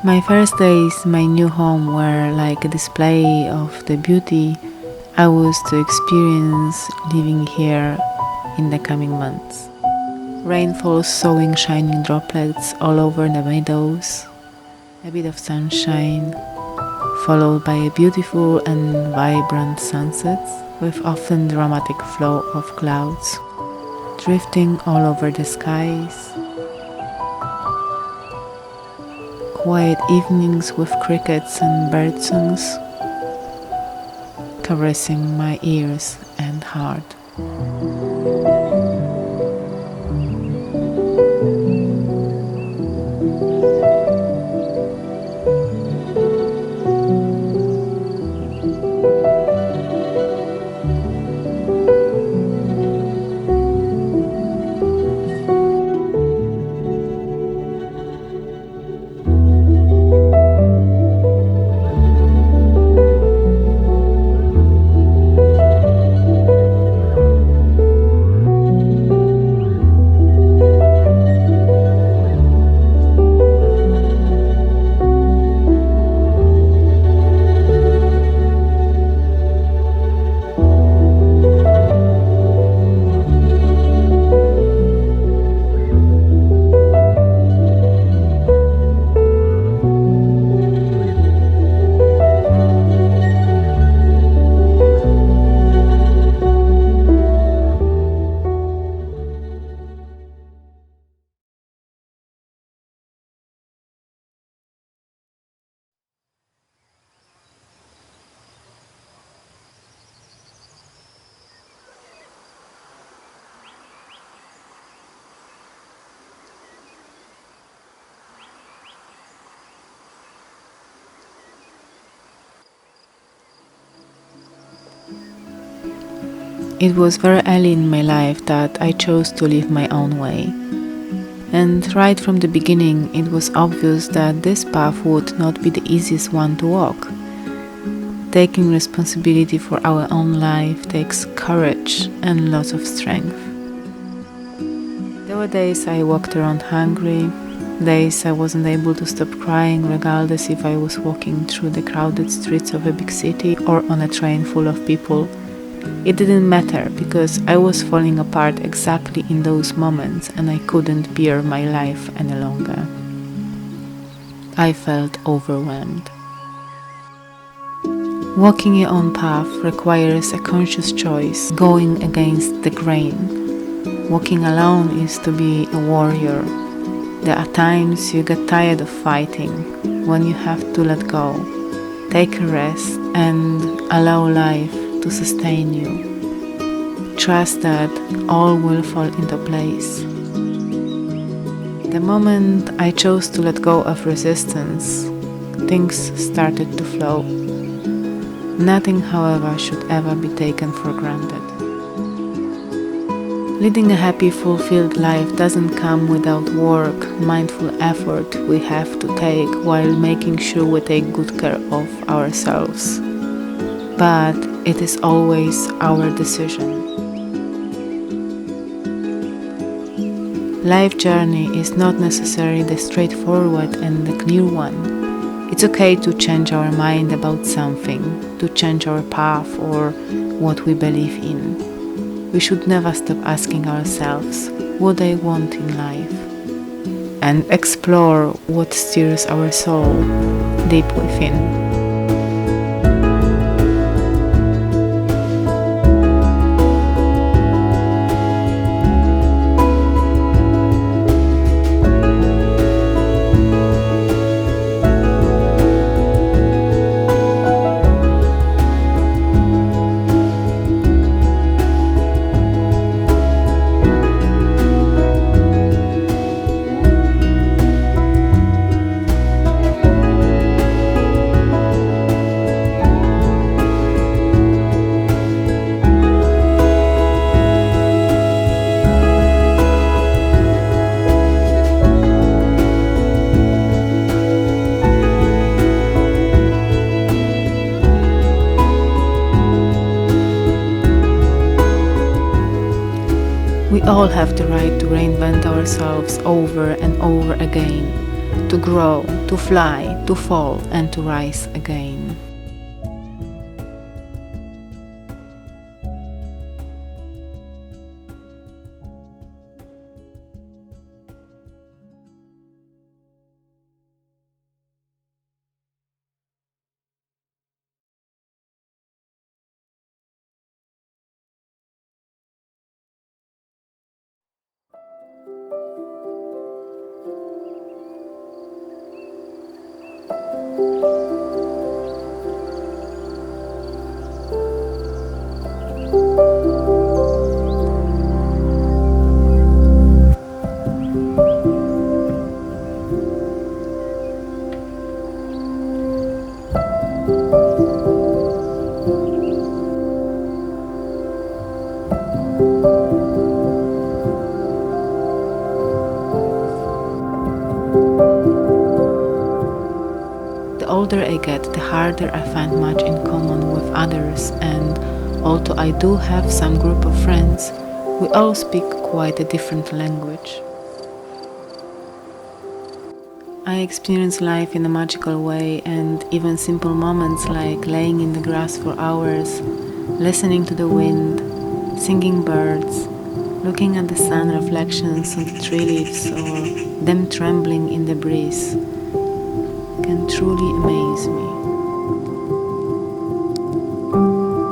My first days in my new home were like a display of the beauty I was to experience living here in the coming months. Rainfall sowing shining droplets all over the meadows, a bit of sunshine, followed by a beautiful and vibrant sunset with often dramatic flow of clouds drifting all over the skies. Quiet evenings with crickets and bird songs caressing my ears and heart. It was very early in my life that I chose to live my own way. And right from the beginning, it was obvious that this path would not be the easiest one to walk. Taking responsibility for our own life takes courage and lots of strength. There were days I walked around hungry, days I wasn't able to stop crying regardless if I was walking through the crowded streets of a big city or on a train full of people. It didn't matter because I was falling apart exactly in those moments and I couldn't bear my life any longer. I felt overwhelmed. Walking your own path requires a conscious choice, going against the grain. Walking alone is to be a warrior. There are times you get tired of fighting, when you have to let go, take a rest and allow life to sustain you. Trust that all will fall into place. The moment I chose to let go of resistance, things started to flow. Nothing, however, should ever be taken for granted. Leading a happy, fulfilled life doesn't come without work, mindful effort we have to take while making sure we take good care of ourselves. But it is always our decision. Life journey is not necessarily the straightforward and the clear one. It's okay to change our mind about something, to change our path or what we believe in. We should never stop asking ourselves what I want in life and explore what stirs our soul deep within. We all have the right to reinvent ourselves over and over again, to grow, to fly, to fall and to rise again. The older I get, the harder I find much in common with others, and although I do have some group of friends, we all speak quite a different language. I experience life in a magical way, and even simple moments like laying in the grass for hours, listening to the wind, singing birds, looking at the sun reflections on the tree leaves or them trembling in the breeze can truly amaze me.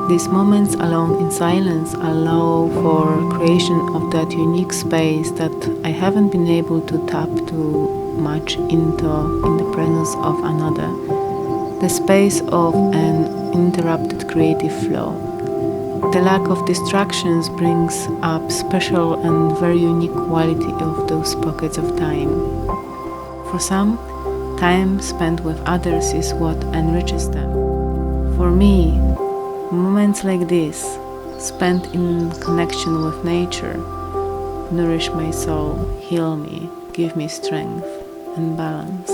These moments alone in silence allow for creation of that unique space that I haven't been able to tap too much into in the presence of another, the space of an uninterrupted creative flow. The lack of distractions brings up special and very unique quality of those pockets of time. For some, time spent with others is what enriches them. For me, moments like this, spent in connection with nature, nourish my soul, heal me, give me strength and balance.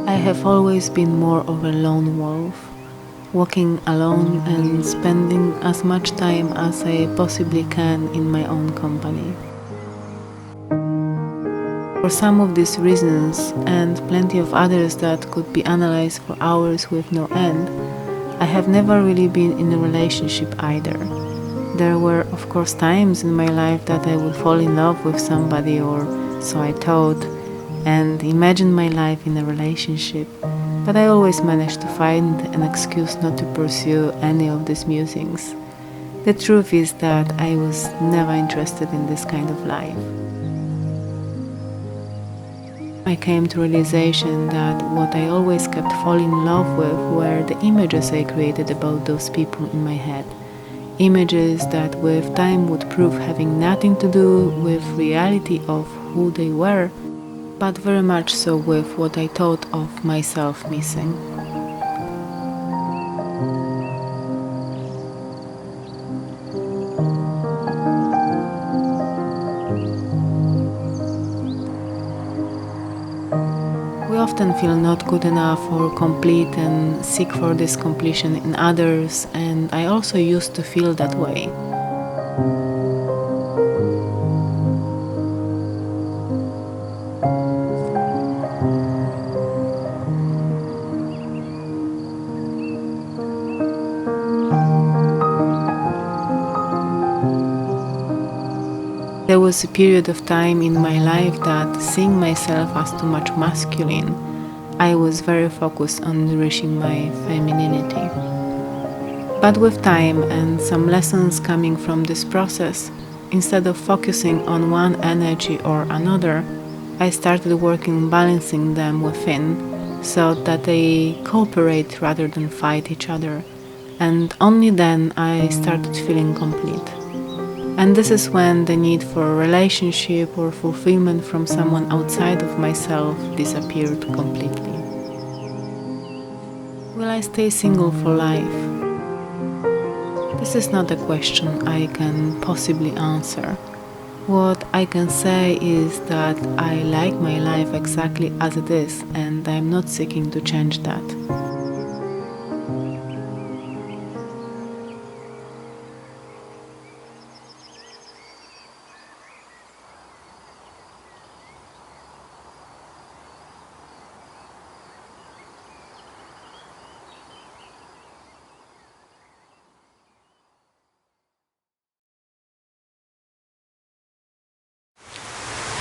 I have always been more of a lone wolf, walking alone and spending as much time as I possibly can in my own company. For some of these reasons, and plenty of others that could be analyzed for hours with no end, I have never really been in a relationship either. There were, of course, times in my life that I would fall in love with somebody, or so I thought, and imagine my life in a relationship, but I always managed to find an excuse not to pursue any of these musings. The truth is that I was never interested in this kind of life. I came to realization that what I always kept falling in love with were the images I created about those people in my head. Images that with time would prove having nothing to do with reality of who they were, but very much so with what I thought of myself missing. We often feel not good enough or complete and seek for this completion in others, and I also used to feel that way. There was a period of time in my life that, seeing myself as too much masculine, I was very focused on nourishing my femininity. But with time and some lessons coming from this process, instead of focusing on one energy or another, I started working on balancing them within so that they cooperate rather than fight each other. And only then I started feeling complete. And this is when the need for a relationship or fulfillment from someone outside of myself disappeared completely. Will I stay single for life? This is not a question I can possibly answer. What I can say is that I like my life exactly as it is, and I'm not seeking to change that.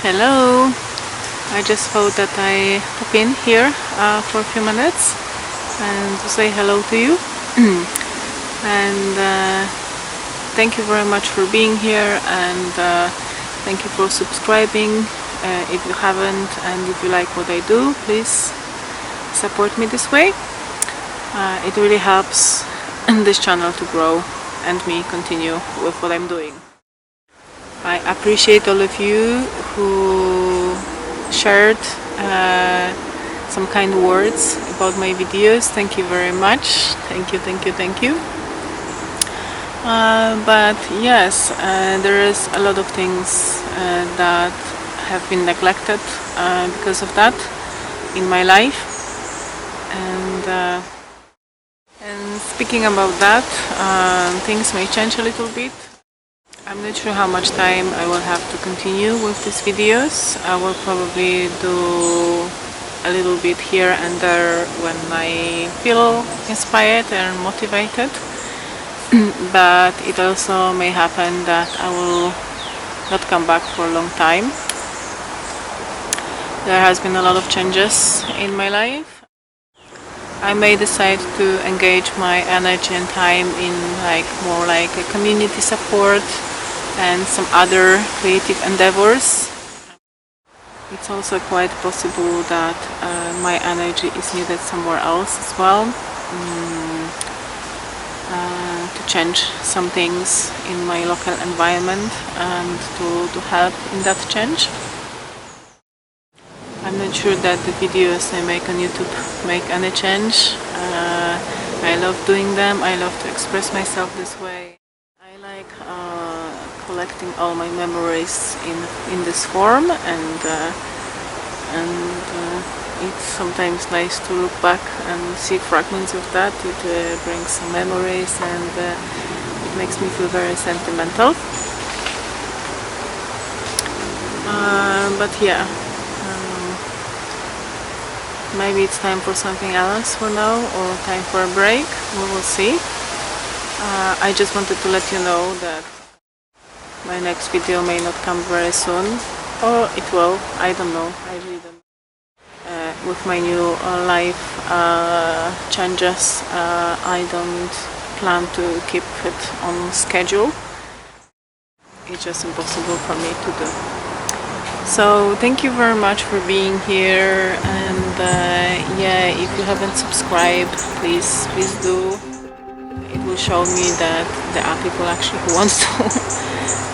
Hello! I just thought that I pop in here for a few minutes and to say hello to you. And thank you very much for being here, and thank you for subscribing if you haven't, and if you like what I do, please support me this way. It really helps this channel to grow and me continue with what I'm doing. I appreciate all of you who shared some kind words about my videos. Thank you very much. Thank you, thank you, thank you. But yes, there is a lot of things that have been neglected because of that in my life. And speaking about that, things may change a little bit. I'm not sure how much time I will have to continue with these videos. I will probably do a little bit here and there when I feel inspired and motivated. But it also may happen that I will not come back for a long time. There has been a lot of changes in my life. I may decide to engage my energy and time in more like a community support and some other creative endeavors. It's also quite possible that my energy is needed somewhere else as well, to change some things in my local environment and to help in that change. I'm not sure that the videos I make on YouTube make any change. I love doing them, I love to express myself this way. I like collecting all my memories in this form, and it's sometimes nice to look back and see fragments of that. It brings some memories, and it makes me feel very sentimental. But yeah, maybe it's time for something else for now, or time for a break. We will see. I just wanted to let you know that my next video may not come very soon, or it will, I don't know, I really don't. With my new life changes, I don't plan to keep it on schedule. It's just impossible for me to do. So thank you very much for being here, and yeah, if you haven't subscribed, please do. It will show me that there are people actually who want to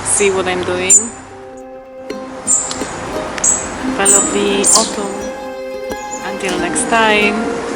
see what I'm doing. Have a lovely autumn. Until next time.